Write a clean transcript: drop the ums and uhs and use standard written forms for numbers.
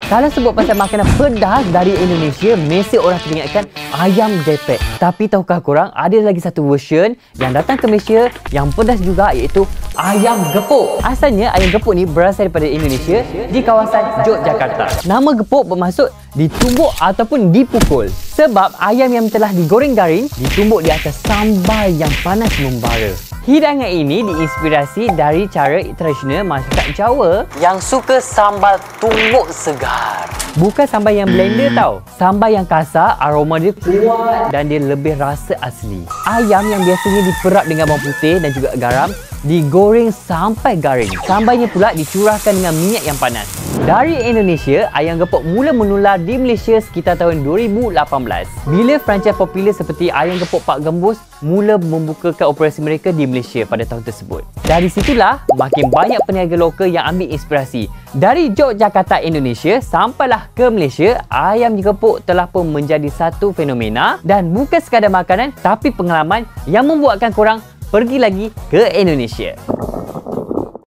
Kalau sebut pasal makanan pedas dari Indonesia, mesti orang teringatkan ayam gepek. Tapi tahukah korang, ada lagi satu version yang datang ke Malaysia yang pedas juga, iaitu ayam gepuk. Asalnya ayam gepuk ni berasal daripada Indonesia di kawasan Yogyakarta. Nama gepuk bermaksud ditumbuk ataupun dipukul. Sebab ayam yang telah digoreng garing ditumbuk di atas sambal yang panas membara. Hidangan ini diinspirasi dari cara tradisional masyarakat Jawa yang suka sambal tumbuk segar. Bukan sambal yang blender tau. Sambal yang kasar, aroma dia kuat dan dia lebih rasa asli. Ayam yang biasanya diperap dengan bawang putih dan juga garam digoreng sampai garing. Sambalnya pula dicurahkan dengan minyak yang panas. Dari Indonesia, ayam gepuk mula menular di Malaysia sekitar tahun 2018. Bila franchise popular seperti ayam gepuk Pak Gembus mula membukakan operasi mereka di Malaysia pada tahun tersebut. Dari situlah makin banyak peniaga lokal yang ambil inspirasi. Dari Yogyakarta, Indonesia sampailah ke Malaysia, ayam gepuk telah pun menjadi satu fenomena dan bukan sekadar makanan tapi pengalaman yang membuatkan korang pergi lagi ke Indonesia.